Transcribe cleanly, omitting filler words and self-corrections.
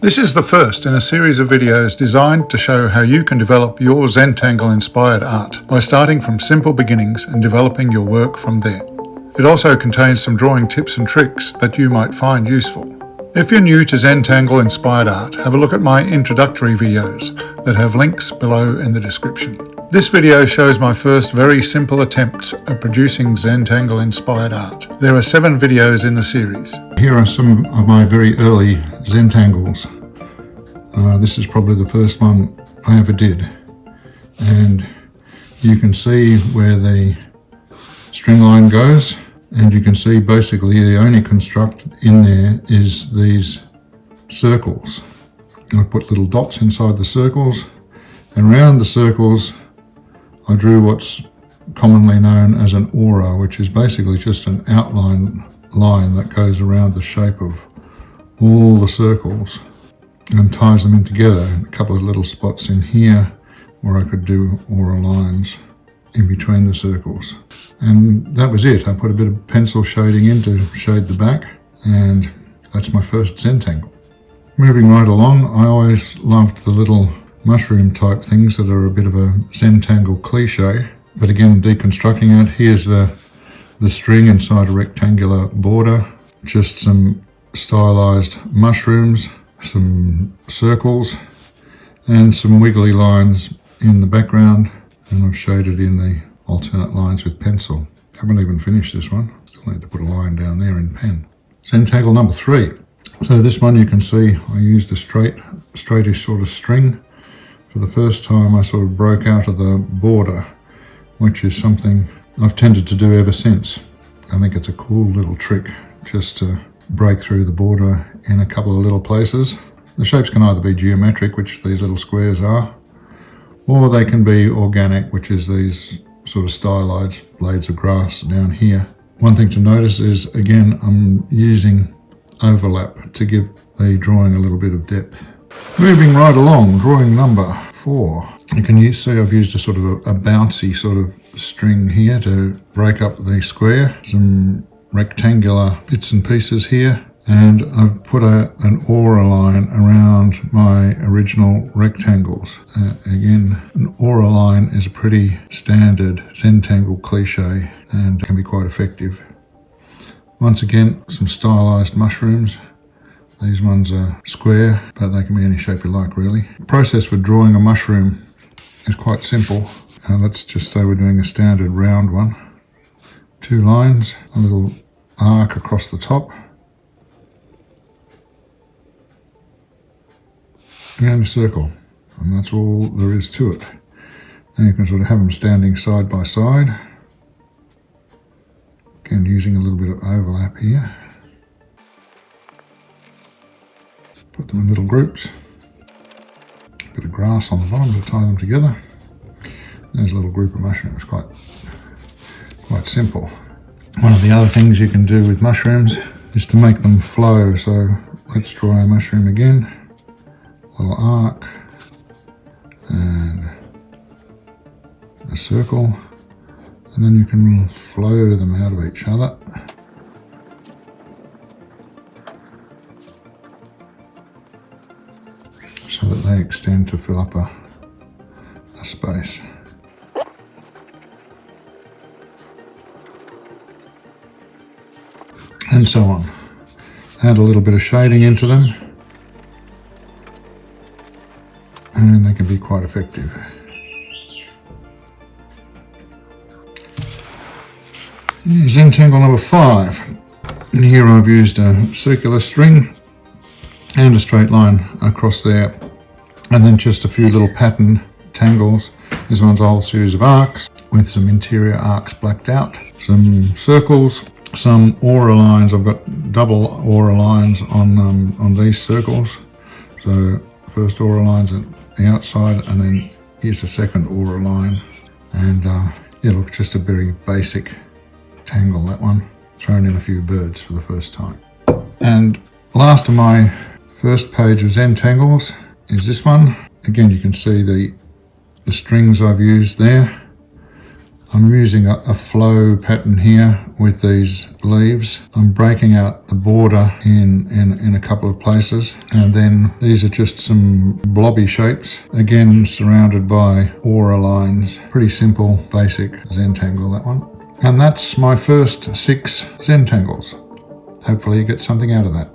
This is the first in a series of videos designed to show how you can develop your Zentangle inspired art by starting from simple beginnings and developing your work from there. It also contains some drawing tips and tricks that you might find useful. If you're new to Zentangle inspired art, have a look at my introductory videos that have links below in the description. This video shows my first very simple attempts at producing Zentangle inspired art. There are 7 videos in the series. Here are some of my very early Zentangles. This is probably the first one I ever did, and you can see where the string line goes, and you can see basically the only construct in there is these circles. I put little dots inside the circles, and around the circles I drew what's commonly known as an aura, which is basically just an outline line that goes around the shape of all the circles and ties them in together. A couple of little spots in here where I could do aura lines in between the circles. And that was it. I put a bit of pencil shading in to shade the back, and that's my first Zentangle. Moving right along, I always loved the little mushroom type things that are a bit of a Zentangle cliche, but again, deconstructing it, here's the string inside a rectangular border, just some stylized mushrooms, some circles, and some wiggly lines in the background, and I've shaded in the alternate lines with pencil. Haven't even finished this one, still need to put a line down there in pen. Zentangle number 3. So this one you can see I used a straightish sort of string. For the first time I sort of broke out of the border, which is something I've tended to do ever since. I think it's a cool little trick just to break through the border in a couple of little places. The shapes can either be geometric, which these little squares are, or they can be organic, which is these sort of stylized blades of grass down here. One thing to notice is, again, I'm using overlap to give the drawing a little bit of depth. Moving right along, drawing number 4. You can see I've used a sort of a bouncy sort of string here to break up the square. Some rectangular bits and pieces here, and I've put an aura line around my original rectangles. Again, an aura line is a pretty standard Zentangle cliche and can be quite effective. Once again, some stylized mushrooms. These ones are square, but they can be any shape you like really. The process for drawing a mushroom is quite simple. Let's just say we're doing a standard round one. 2 lines, a little arc across the top, and a circle, and that's all there is to it. Now you can sort of have them standing side by side, again using a little bit of overlap here. Put them in little groups, a bit of grass on the bottom to tie them together. There's a little group of mushrooms, quite simple. One of the other things you can do with mushrooms is to make them flow. So let's draw a mushroom again, a little arc and a circle, and then you can flow them out of each other. So that they extend to fill up a space. And so on. Add a little bit of shading into them, and they can be quite effective. Zentangle number 5. And here I've used a circular string and a straight line across there, and then just a few little pattern tangles. This one's a whole series of arcs with some interior arcs blacked out, some circles, some aura lines. I've got double aura lines on these circles. So first aura line's at the outside, and then here's the second aura line. And yeah, look, just a very basic tangle, that one. Thrown in a few birds for the first time. And last of my first page of Zentangles is this one. Again, you can see the strings I've used there. I'm using a flow pattern here with these leaves. I'm breaking out the border in a couple of places, and then these are just some blobby shapes, again surrounded by aura lines. Pretty simple, basic Zentangle, that one. And that's my first 6 Zentangles. Hopefully you get something out of that.